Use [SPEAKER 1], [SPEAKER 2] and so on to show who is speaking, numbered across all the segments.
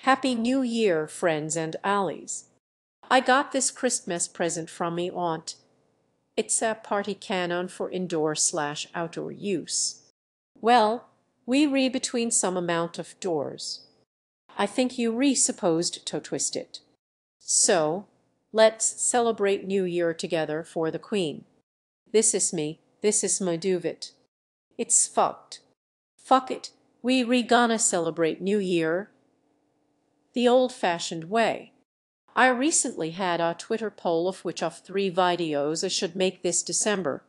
[SPEAKER 1] Happy New Year, friends and allies. I got this Christmas present from me aunt. It's a party cannon for indoor/outdoor use. Well, we re between some amount of doors. I think you re supposed to twist it. So, let's celebrate New Year together for the Queen. This is me, this is my duvet. It's fucked. Fuck it, we re gonna celebrate New Year the old-fashioned way. I recently had a Twitter poll of which of 3 videos I should make this December,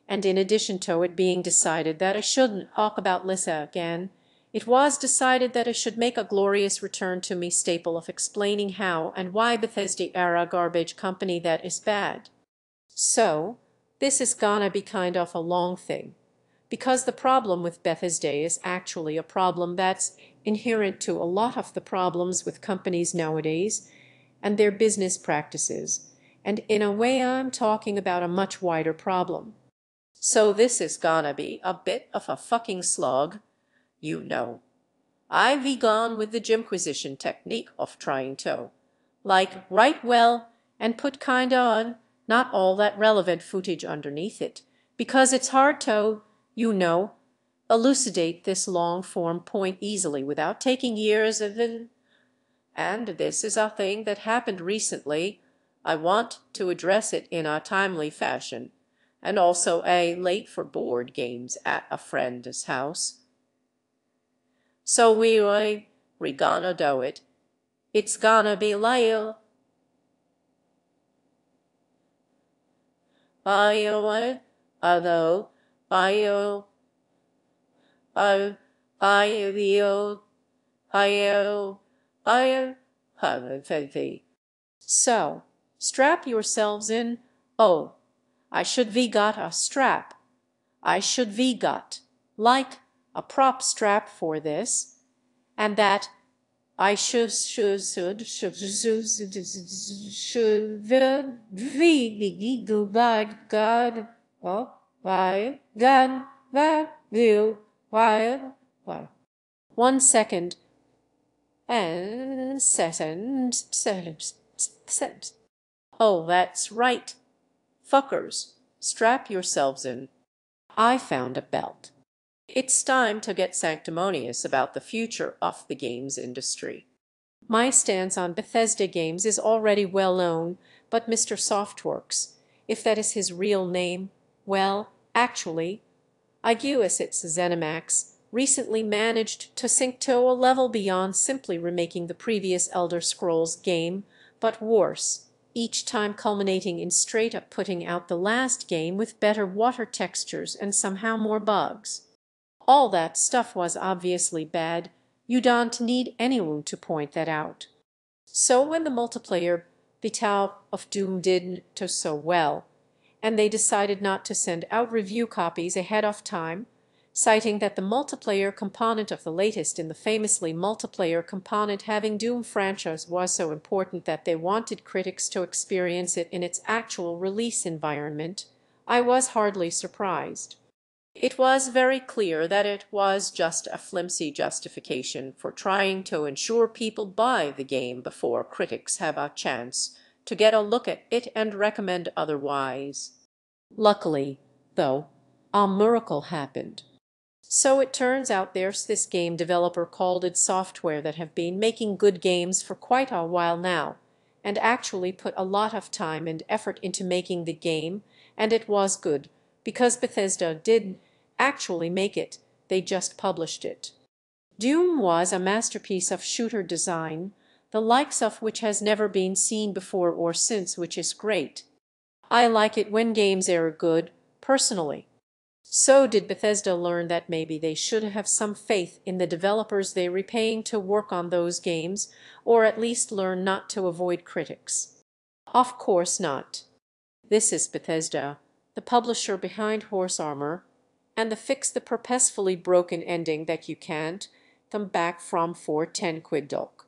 [SPEAKER 1] and in addition to it being decided that I shouldn't talk about Lisa again, it was decided that I should make a glorious return to me staple of explaining how and why Bethesda era garbage company that is bad. So, this is gonna be kind of a long thing, because the problem with Bethesda is actually a problem that's inherent to a lot of the problems with companies nowadays and their business practices, and in a way I'm talking about a much wider problem. So this is gonna be a bit of a fucking slog, you know. I've gone with the Jimquisition technique of trying to, like, write well and put kinda on not all that relevant footage underneath it, because it's hard to, you know, elucidate this long-form point easily without taking years of it. And this is a thing that happened recently. I want to address it in a timely fashion, and also late for board games at a friend's house. So we gonna do it. It's gonna be late. So, strap yourselves in. Oh, I should ve got a strap. I should ve got, like, a prop strap for this, and that I should be God, oh, why, gun, that view, why, 1 second, and oh, that's right. Fuckers, strap yourselves in. I found a belt. It's time to get sanctimonious about the future of the games industry. My stance on Bethesda games is already well known, but Mr. Softworks, if that is his real name, well, actually, Iguus its ZeniMax, recently managed to sink to a level beyond simply remaking the previous Elder Scrolls game, but worse, each time culminating in straight-up putting out the last game with better water textures and somehow more bugs. All that stuff was obviously bad. You don't need anyone to point that out. So when the multiplayer beta of Doom didn't do so well, and they decided not to send out review copies ahead of time, citing that the multiplayer component of the latest in the famously multiplayer component having Doom franchise was so important that they wanted critics to experience it in its actual release environment, I was hardly surprised. It was very clear that it was just a flimsy justification for trying to ensure people buy the game before critics have a chance to get a look at it and recommend otherwise. Luckily, though, a miracle happened. So it turns out there's this game developer called id Software that have been making good games for quite a while now, and actually put a lot of time and effort into making the game, and it was good, because Bethesda did actually make it, they just published it. Doom was a masterpiece of shooter design, the likes of which has never been seen before or since, which is great. I like it when games are good, personally. So did Bethesda learn that maybe they should have some faith in the developers they're repaying to work on those games, or at least learn not to avoid critics. Of course not. This is Bethesda, the publisher behind Horse Armor, and the fix the purposefully broken ending that you can't come back from for 10 quid doc.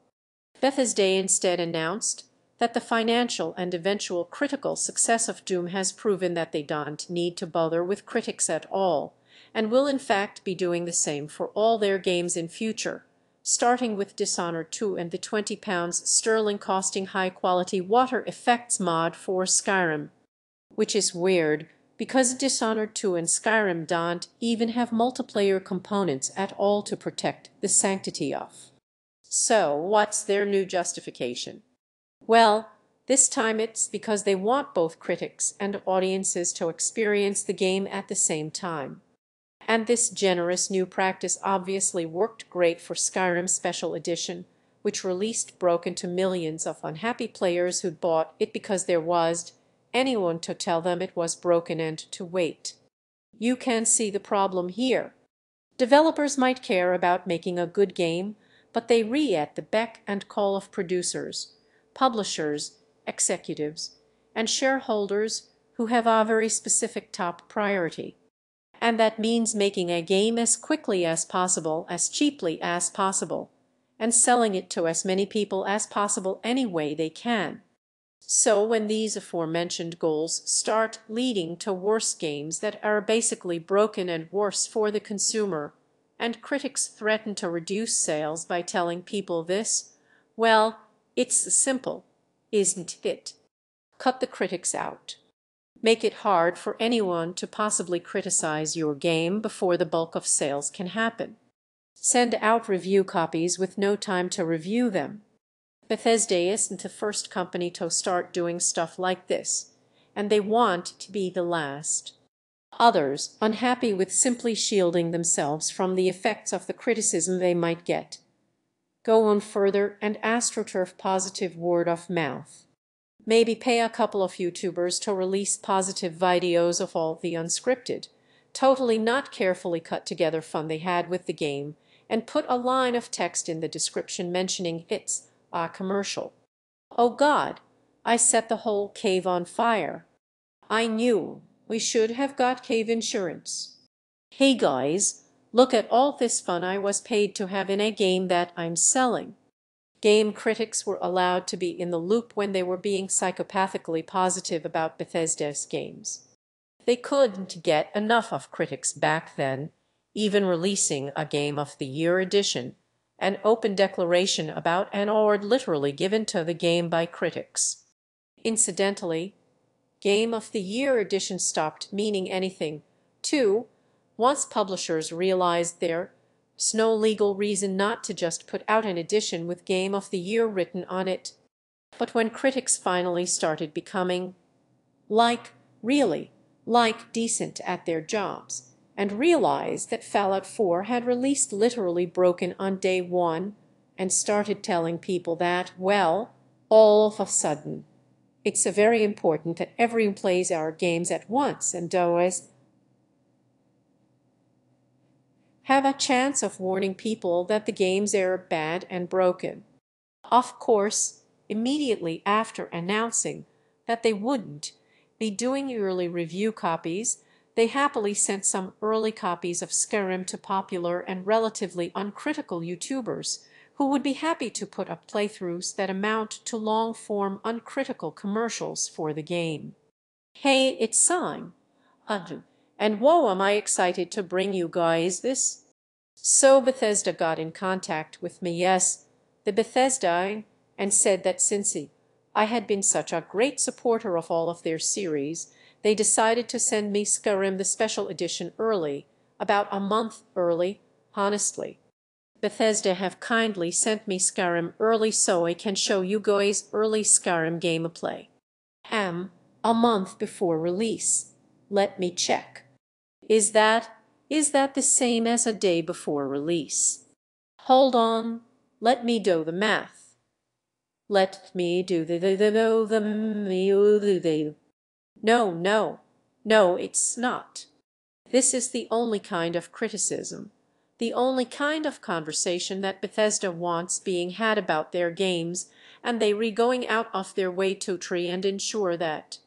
[SPEAKER 1] Bethesda instead announced that the financial and eventual critical success of Doom has proven that they don't need to bother with critics at all, and will in fact be doing the same for all their games in future. starting with Dishonored 2 and the £20 sterling costing high-quality water effects mod for Skyrim. Which is weird, because Dishonored 2 and Skyrim don't even have multiplayer components at all to protect the sanctity of. So, what's their new justification? Well, this time it's because they want both critics and audiences to experience the game at the same time. And this generous new practice obviously worked great for Skyrim Special Edition, which released broken to millions of unhappy players who'd bought it because there wasn't anyone to tell them it was broken and to wait. You can see the problem here. Developers might care about making a good game, but they at the beck and call of producers, publishers, executives, and shareholders who have a very specific top priority. And that means making a game as quickly as possible, as cheaply as possible, and selling it to as many people as possible any way they can. So when these aforementioned goals start leading to worse games that are basically broken and worse for the consumer, and critics threaten to reduce sales by telling people this, well, it's simple, isn't it? Cut the critics out. Make it hard for anyone to possibly criticize your game before the bulk of sales can happen. Send out review copies with no time to review them. Bethesda isn't the first company to start doing stuff like this, and they want to be the last. Others, unhappy with simply shielding themselves from the effects of the criticism they might get, go on further and astroturf positive word of mouth. Maybe pay a couple of YouTubers to release positive videos of all the unscripted, totally not carefully cut together fun they had with the game, and put a line of text in the description mentioning it's a commercial. Oh God, I set the whole cave on fire. I knew we should have got cave insurance. Hey guys, look at all this fun I was paid to have in a game that I'm selling. Game critics were allowed to be in the loop when they were being psychopathically positive about Bethesda's games. They couldn't get enough of critics back then, even releasing a Game of the Year edition, an open declaration about an award literally given to the game by critics. Incidentally, Game of the Year edition stopped meaning anything, too, once publishers realized there's no legal reason not to just put out an edition with Game of the Year written on it. But when critics finally started becoming, really, decent at their jobs, and realized that Fallout 4 had released literally broken on day one, and started telling people that, well, all of a sudden, it's very important that everyone plays our games at once and does have a chance of warning people that the games are bad and broken. Of course, immediately after announcing that they wouldn't be doing early review copies, they happily sent some early copies of Skyrim to popular and relatively uncritical YouTubers who would be happy to put up playthroughs that amount to long-form uncritical commercials for the game. Hey, it's Sam. And whoa, am I excited to bring you guys this. So Bethesda got in contact with me, yes, the Bethesda, and said that since I had been such a great supporter of all of their series, they decided to send me Skyrim the Special Edition early, about a month early, honestly. Bethesda have kindly sent me Skyrim early so I can show you guys early Skyrim gameplay. A month before release. Let me check. Is that the same as a day before release? Hold on, let me do the math. Let me do No, it's not. This is the only kind of criticism, the only kind of conversation that Bethesda wants being had about their games, and they going out of their way to try and ensure that.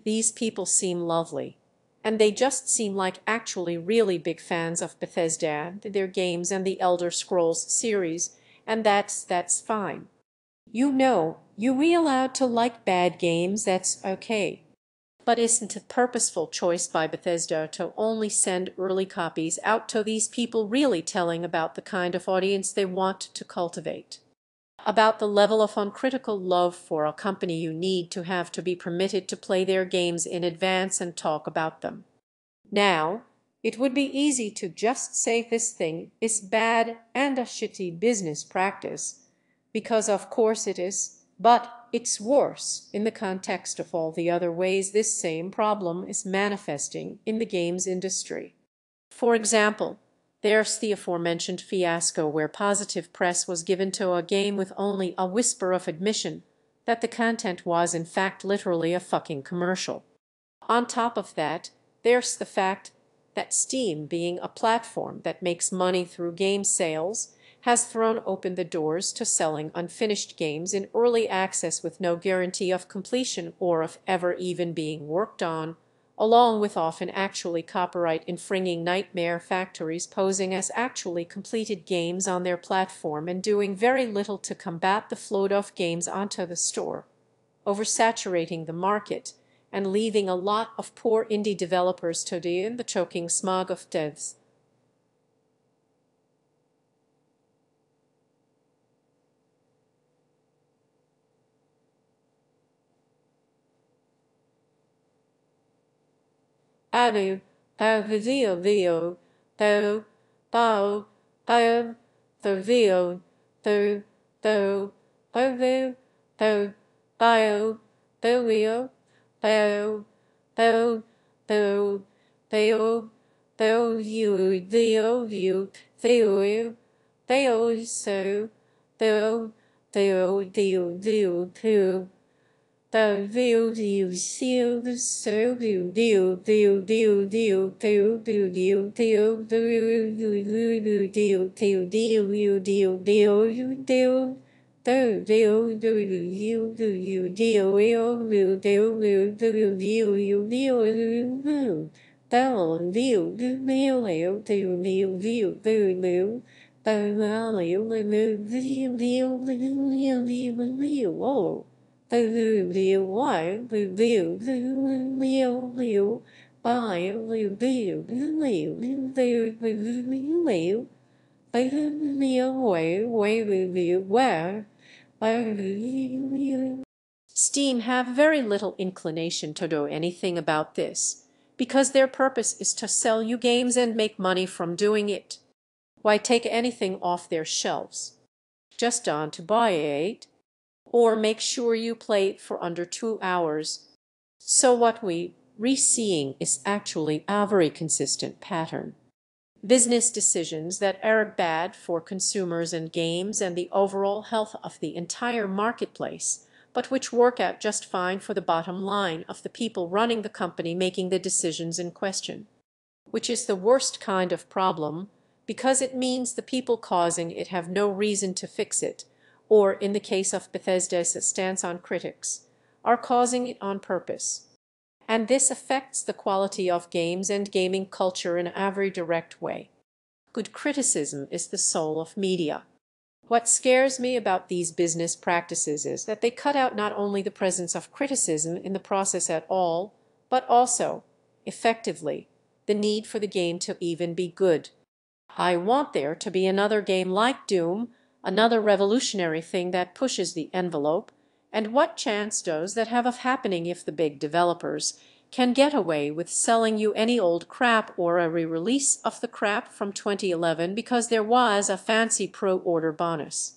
[SPEAKER 1] These people seem lovely, and they just seem like actually really big fans of Bethesda, their games, and the Elder Scrolls series, and that's fine. You know, you allowed to like bad games, that's okay. But isn't it a purposeful choice by Bethesda to only send early copies out to these people really telling about the kind of audience they want to cultivate? About the level of uncritical love for a company you need to have to be permitted to play their games in advance and talk about them. Now, it would be easy to just say this thing is bad and a shitty business practice, because of course it is, but it's worse in the context of all the other ways this same problem is manifesting in the games industry. For example, there's the aforementioned fiasco where positive press was given to a game with only a whisper of admission that the content was in fact literally a fucking commercial. On top of that, there's the fact that Steam, being a platform that makes money through game sales, has thrown open the doors to selling unfinished games in early access with no guarantee of completion or of ever even being worked on, along with often actually copyright-infringing nightmare factories posing as actually completed games on their platform and doing very little to combat the float of games onto the store, oversaturating the market and leaving a lot of poor indie developers to die in the choking smog of deaths. Adu, video, do, bow, bio, the video, do, bio, bio, Bo, bo, bo, bo, bo, you, so, bo, do, the view you see the so Steam have very little inclination to do anything about this, because their purpose is to sell you games and make money from doing it. Why take anything off their shelves? Just on to buy it, or make sure you play it for under 2 hours. So what we re-seeing is actually a very consistent pattern. Business decisions that are bad for consumers and games and the overall health of the entire marketplace, but which work out just fine for the bottom line of the people running the company making the decisions in question. Which is the worst kind of problem, because it means the people causing it have no reason to fix it, or in the case of Bethesda's stance on critics, are causing it on purpose. And this affects the quality of games and gaming culture in every direct way. Good criticism is the soul of media. What scares me about these business practices is that they cut out not only the presence of criticism in the process at all, but also, effectively, the need for the game to even be good. I want there to be another game like Doom, another revolutionary thing that pushes the envelope, and what chance does that have of happening if the big developers can get away with selling you any old crap or a re-release of the crap from 2011 because there was a fancy pro-order bonus?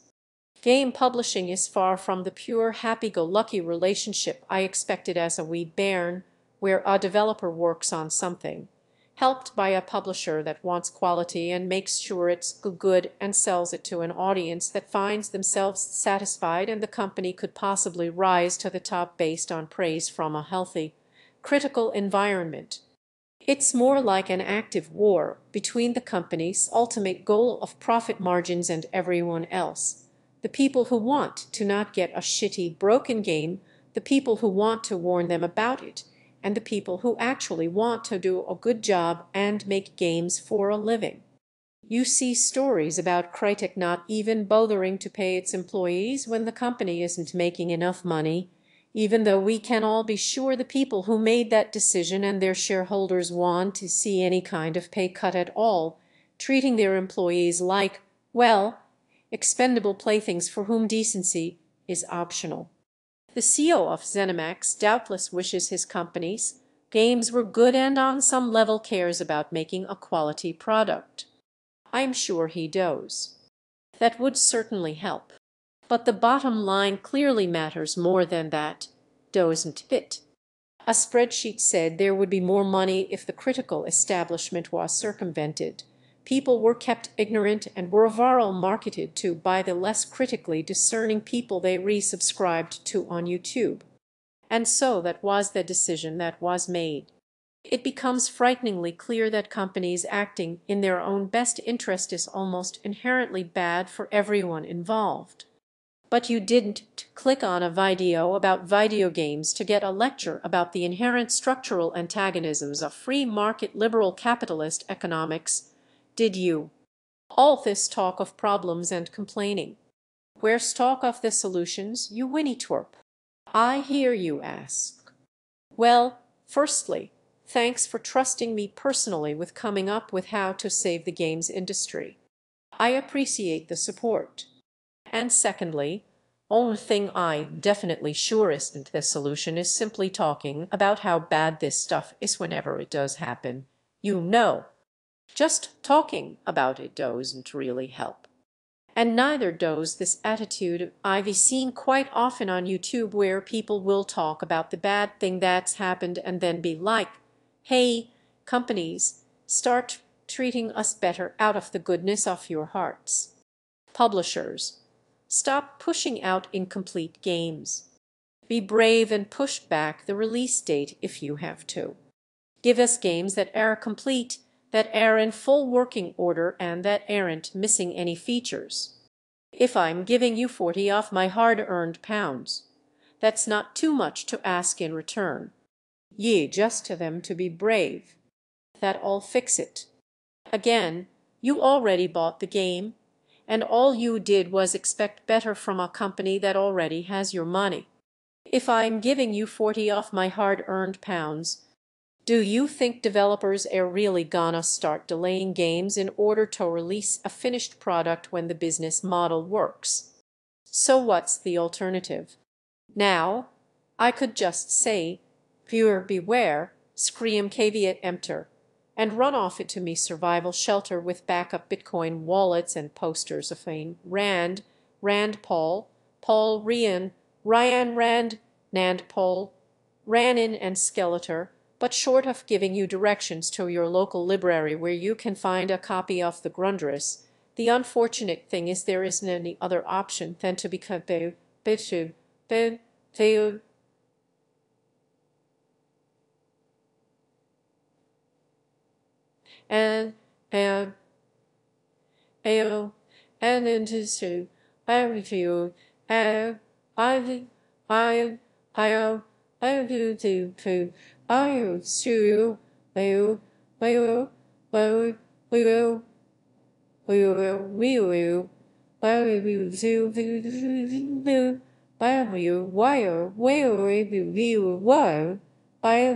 [SPEAKER 1] Game publishing is far from the pure happy-go-lucky relationship I expected as a wee bairn, where a developer works on something, helped by a publisher that wants quality and makes sure it's good and sells it to an audience that finds themselves satisfied, and the company could possibly rise to the top based on praise from a healthy, critical environment. It's more like an active war between the company's ultimate goal of profit margins and everyone else. The people who want to not get a shitty, broken game, the people who want to warn them about it, and the people who actually want to do a good job and make games for a living. You see stories about Crytek not even bothering to pay its employees when the company isn't making enough money, even though we can all be sure the people who made that decision and their shareholders want to see any kind of pay cut at all, treating their employees like, well, expendable playthings for whom decency is optional. The CEO of ZeniMax doubtless wishes his company's games were good and on some level cares about making a quality product. I am sure he does. That would certainly help. But the bottom line clearly matters more than that, doesn't it? A spreadsheet said there would be more money if the critical establishment was circumvented. People were kept ignorant and were overall marketed to by the less critically discerning people they resubscribed to on YouTube. And so that was the decision that was made. It becomes frighteningly clear that companies acting in their own best interest is almost inherently bad for everyone involved. But you didn't click on a video about video games to get a lecture about the inherent structural antagonisms of free market liberal capitalist economics, did you? All this talk of problems and complaining. Where's talk of the solutions, you Winnie twerp? I hear you ask. Well, firstly, thanks for trusting me personally with coming up with how to save the games industry. I appreciate the support. And secondly, only thing I definitely sure isn't the solution is simply talking about how bad this stuff is whenever it does happen. You know, just talking about it doesn't really help. And neither does this attitude I've seen quite often on YouTube where people will talk about the bad thing that's happened and then be like, hey, companies, start treating us better out of the goodness of your hearts. Publishers, stop pushing out incomplete games. Be brave and push back the release date if you have to. Give us games that are complete, that are in full working order, and that aren't missing any features. If I'm giving you 40 off my hard-earned pounds, that's not too much to ask in return. Ye just to them to be brave. That'll fix it. Again, you already bought the game, and all you did was expect better from a company that already has your money. If I'm giving you 40 off my hard-earned pounds, do you think developers are really gonna start delaying games in order to release a finished product when the business model works? So what's the alternative? Now, I could just say, viewer beware, scream caveat emptor, and run off into me survival shelter with backup Bitcoin wallets and posters of Ayn Rand, Rand Paul, Paul Ryan, Ryan Rand, Nand Paul, Ranin and Skeletor, but short of giving you directions to your local library where you can find a copy of the Grundrisse, the unfortunate thing is there isn't any other option than to become and and and into I review I I do to I sue will will will will will by you wire where review wire by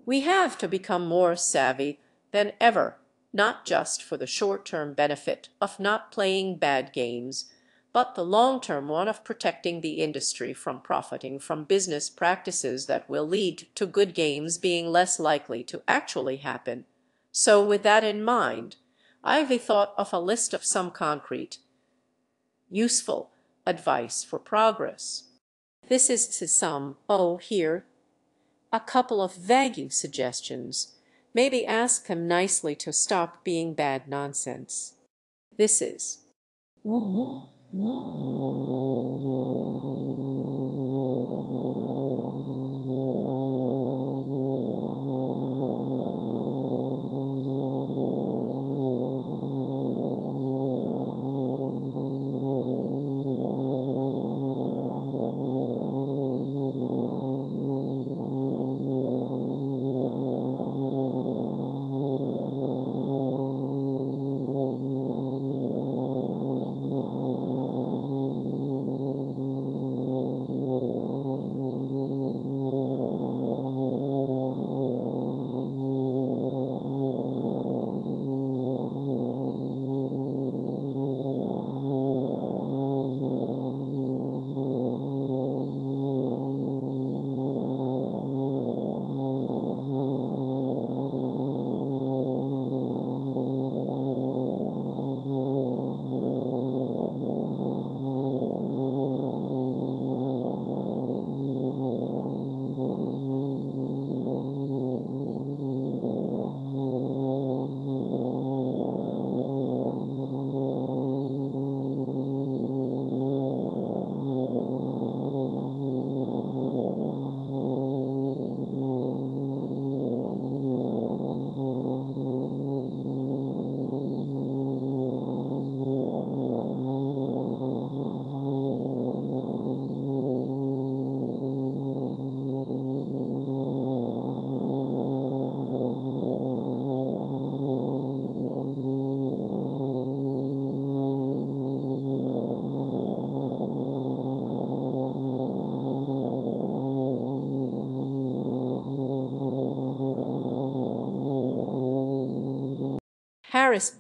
[SPEAKER 1] we have to become more savvy than ever, not just for the short-term benefit of not playing bad games, but the long-term one of protecting the industry from profiting from business practices that will lead to good games being less likely to actually happen. So with that in mind, I've thought of a list of some concrete, useful advice for progress. This is to some, oh, here, a couple of vague suggestions. Maybe ask him nicely to stop being bad nonsense. This is.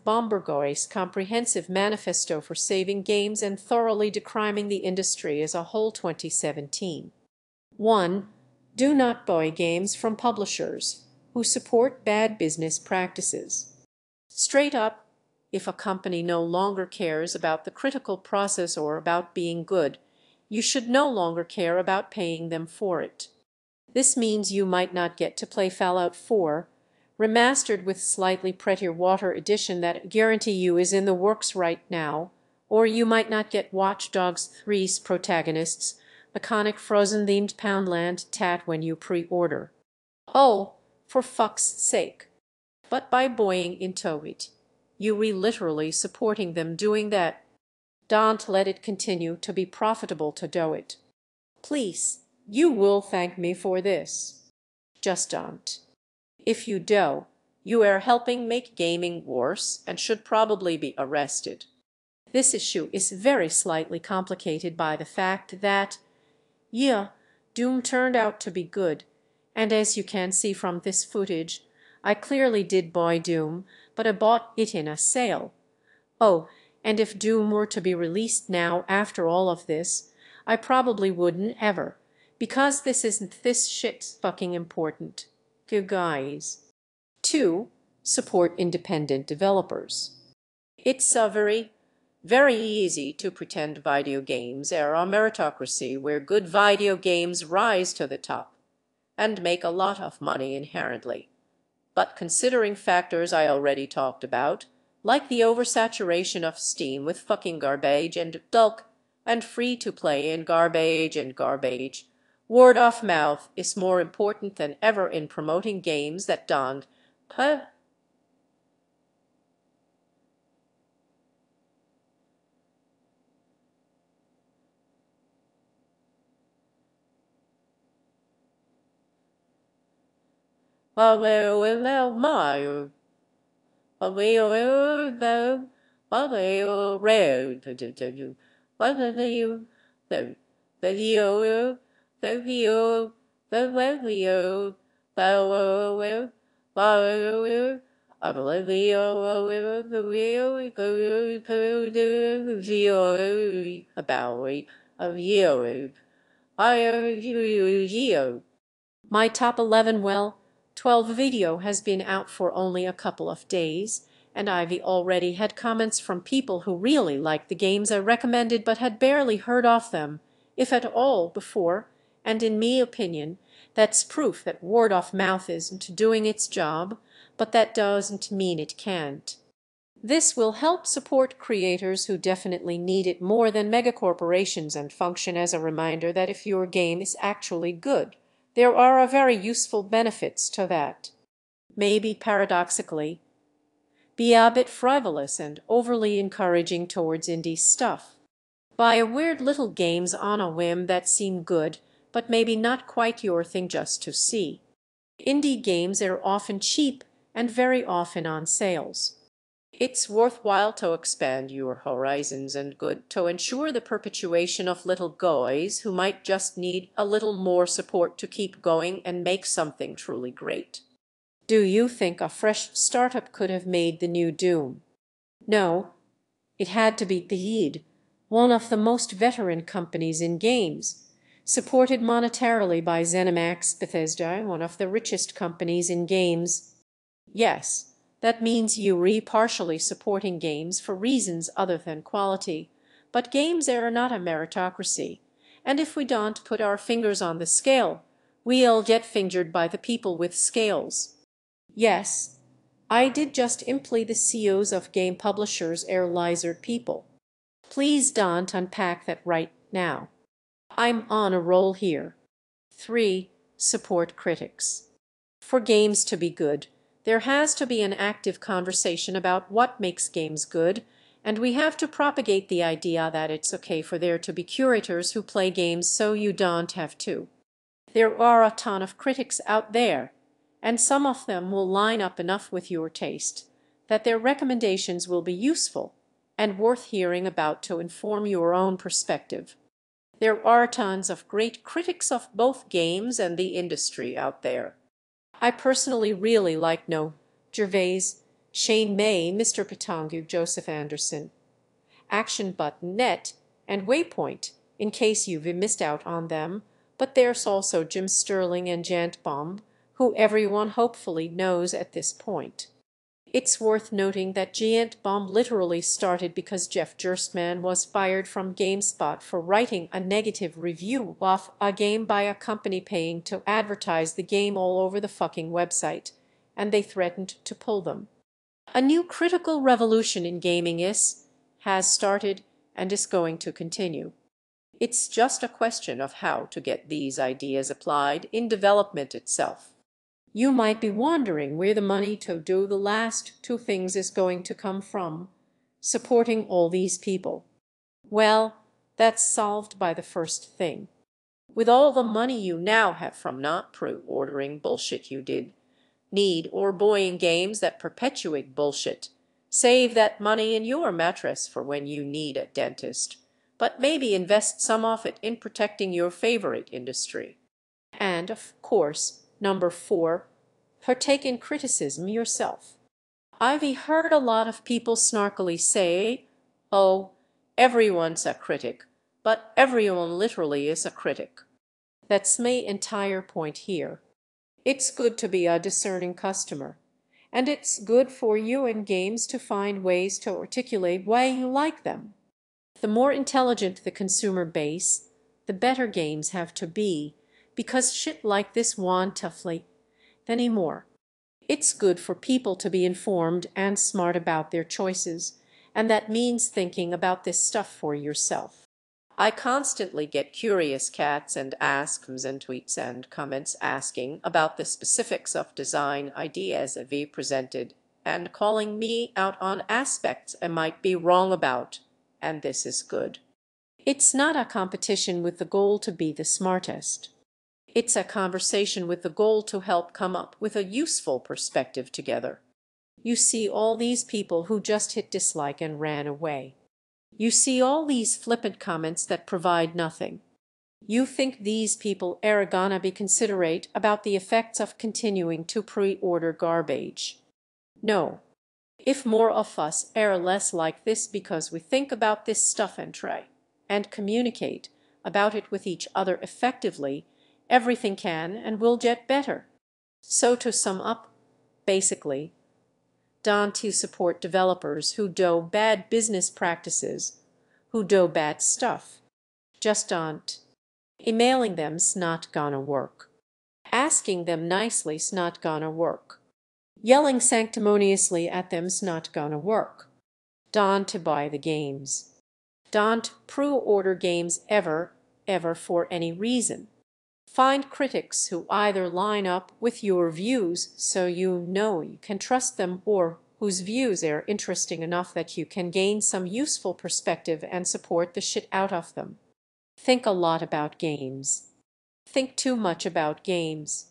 [SPEAKER 1] Bomberguy's comprehensive manifesto for saving games and thoroughly decriming the industry as a whole 2017. 1. Do not buy games from publishers who support bad business practices. Straight up, if a company no longer cares about the critical process or about being good, you should no longer care about paying them for it. This means you might not get to play Fallout 4, remastered with slightly prettier water edition that guarantee you is in the works right now, or you might not get Watch Dogs 3's protagonist's iconic frozen-themed Poundland tat when you pre-order. Oh, for fuck's sake. But by buying into it, you are literally supporting them doing that. Don't let it continue to be profitable to do it. Please, you will thank me for this. Just don't. If you do, you are helping make gaming worse and should probably be arrested. This issue is very slightly complicated by the fact that, yeah, Doom turned out to be good, and as you can see from this footage, I clearly did buy Doom, but I bought it in a sale. Oh, and if Doom were to be released now after all of this, I probably wouldn't ever, because this shit's fucking important. Good guys. 2. Support independent developers. It's very easy to pretend video games are a meritocracy where good video games rise to the top and make a lot of money inherently. But considering factors I already talked about, like the oversaturation of Steam with fucking garbage and bulk and free-to-play and garbage, word of mouth is more important than ever in promoting games that don't pay. My top 11, well, 12 video has been out for only a couple of days, and Ivy already had comments from people who really liked the games I recommended but had barely heard of them, if at all, before, and in me opinion, that's proof that word of mouth isn't doing its job, but that doesn't mean it can't. This will help support creators who definitely need it more than megacorporations and function as a reminder that if your game is actually good, there are a very useful benefits to that. Maybe paradoxically, be a bit frivolous and overly encouraging towards indie stuff. Buy weird little games on a whim that seem good, but maybe not quite your thing just to see. Indie games are often cheap and very often on sales. It's worthwhile to expand your horizons and good to ensure the perpetuation of little guys who might just need a little more support to keep going and make something truly great. Do you think a fresh startup could have made the new Doom? No, it had to be Bethesda, one of the most veteran companies in games, supported monetarily by ZeniMax. Bethesda, one of the richest companies in games. Yes, that means you're partially supporting games for reasons other than quality, but games are not a meritocracy, and if we don't put our fingers on the scale, we'll get fingered by the people with scales. Yes, I did just imply the CEOs of game publishers are lizard people. Please don't unpack that right now. I'm on a roll here. 3. Support critics. For games to be good, there has to be an active conversation about what makes games good, and we have to propagate the idea that it's okay for there to be curators who play games so you don't have to. There are a ton of critics out there, and some of them will line up enough with your taste that their recommendations will be useful and worth hearing about to inform your own perspective. There are tons of great critics of both games and the industry out there. I personally really like No. Gervais, Shane May, Mr. Patangu, Joseph Anderson, Action.net, and Waypoint, in case you've missed out on them, but there's also Jim Sterling and hbomb, who everyone hopefully knows at this point. It's worth noting that hbomb literally started because Jeff Gerstmann was fired from GameSpot for writing a negative review of a game by a company paying to advertise the game all over the fucking website, and they threatened to pull them. A new critical revolution in gaming has started and is going to continue. It's just a question of how to get these ideas applied in development itself. You might be wondering where the money to do the last two things is going to come from, supporting all these people. Well, that's solved by the first thing. With all the money you now have from not pre-ordering bullshit you did need or buying games that perpetuate bullshit, save that money in your mattress for when you need a dentist, but maybe invest some of it in protecting your favorite industry. And, of course, number 4, partake in criticism yourself. I've heard a lot of people snarkily say, oh, everyone's a critic, but everyone literally is a critic. That's my entire point here. It's good to be a discerning customer, and it's good for you in games to find ways to articulate why you like them. The more intelligent the consumer base, the better games have to be, because shit like this won't toughly anymore. It's good for people to be informed and smart about their choices, and that means thinking about this stuff for yourself. I constantly get curious cats and asks and tweets and comments asking about the specifics of design ideas we presented and calling me out on aspects I might be wrong about, and this is good. It's not a competition with the goal to be the smartest. It's a conversation with the goal to help come up with a useful perspective together. You see all these people who just hit dislike and ran away. You see all these flippant comments that provide nothing. You think these people are gonna be considerate about the effects of continuing to pre-order garbage. No. If more of us are less like this because we think about this stuff and try and communicate about it with each other effectively, everything can and will get better. So to sum up, basically, Don't to support developers who do bad business practices, who do bad stuff. Just don't. Emailing them's not gonna work. Asking them nicely's not gonna work. Yelling sanctimoniously at them's not gonna work. Don't to buy the games. Don't pre-order games ever for any reason. Find critics who either line up with your views so you know you can trust them, or whose views are interesting enough that you can gain some useful perspective and support the shit out of them. Think a lot about games. Think too much about games.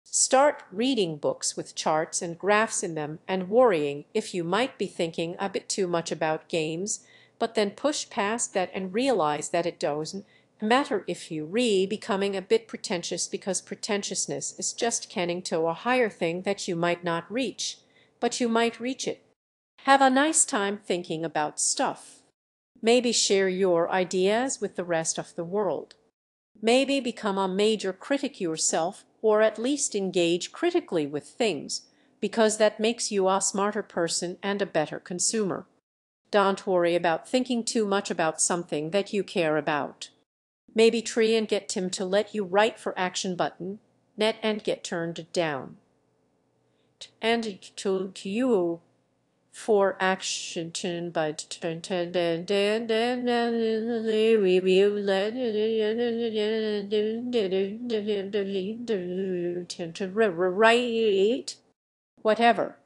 [SPEAKER 1] Start reading books with charts and graphs in them and worrying if you might be thinking a bit too much about games, but then push past that and realize that it doesn't matter if you becoming a bit pretentious, because pretentiousness is just getting to a higher thing that you might not reach, but you might reach it. Have a nice time thinking about stuff. Maybe share your ideas with the rest of the world. Maybe become a major critic yourself, or at least engage critically with things, because that makes you a smarter person and a better consumer. Don't worry about thinking too much about something that you care about. Maybe try and get Tim to let you write for Action Button net and get turned down. And to you for Action but write whatever.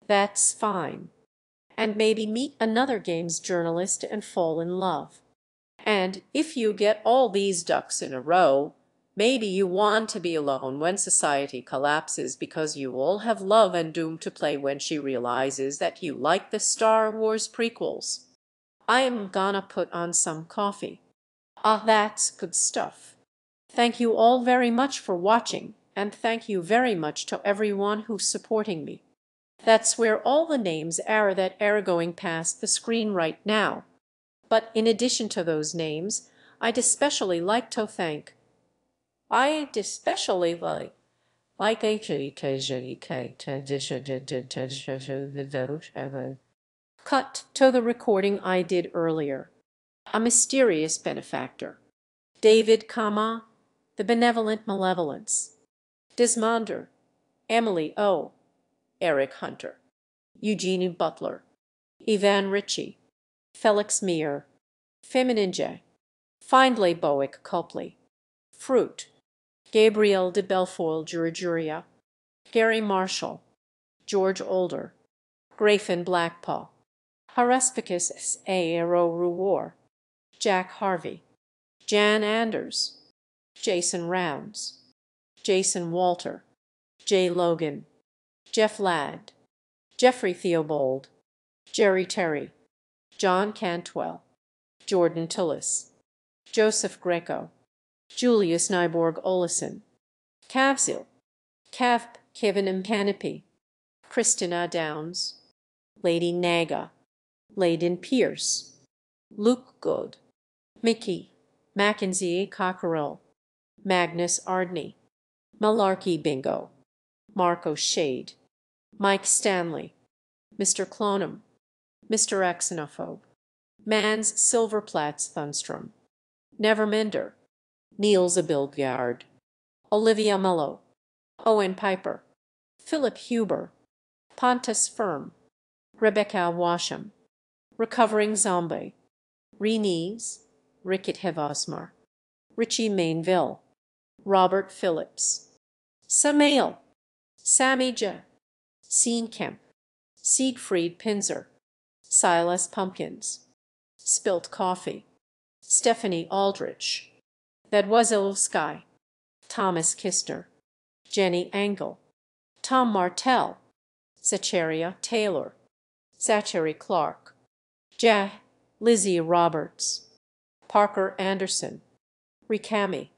[SPEAKER 1] That's fine. And maybe meet another games journalist and fall in love. And if you get all these ducks in a row, maybe you want to be alone when society collapses, because you all have love and doom to play when she realizes that you like the Star Wars prequels. I am gonna put on some coffee. Ah, that's good stuff. Thank you all very much for watching, and thank you very much to everyone who's supporting me. That's where all the names are that are going past the screen right now. But in addition to those names, I'd especially like to thank. I'd especially like cut to the recording I did earlier. A mysterious benefactor. David, the benevolent malevolence. Desmonder, Emily O., Eric Hunter, Eugenie Butler, Ivan Ritchie, Felix Meir, Femininja, Findlay Bowick Copley, Fruit, Gabriel de Belfoyle Jurijuria, Gary Marshall, George Older, Grafin Blackpaw, Haraspicus Aero Ruor, Jack Harvey, Jan Anders, Jason Rounds, Jason Walter, Jay Logan, Jeff Ladd, Jeffrey Theobald, Jerry Terry, John Cantwell, Jordan Tullis, Joseph Greco, Julius Nyborg Olesen, Cavzil, Kevin M. Canopy, Christina Downs, Lady Naga, Layden Pierce, Luke Good, Mickey, Mackenzie Cockerell, Magnus Ardney, Malarkey Bingo, Marco Shade, Mike Stanley, Mr. Clonum, Mr. Xenophobe, Mans Silverplatz Thunstrom, Neverminder, Niels Abilgard, Olivia Mello, Owen Piper, Philip Huber, Pontus Firm, Rebecca Washam, Recovering Zombie, Renese, Rickett Hevosmar, Richie Mainville, Robert Phillips, Samael, Sammy J, Kemp, Siegfried Pinzer, Silas Pumpkins, Spilt Coffee, Stephanie Aldrich, That Was Sky, Thomas Kistner, Jenny Engel, Tom Martell, Zacharia Taylor, Zachary Clark, Lizzie Roberts, Parker Anderson, Rikami,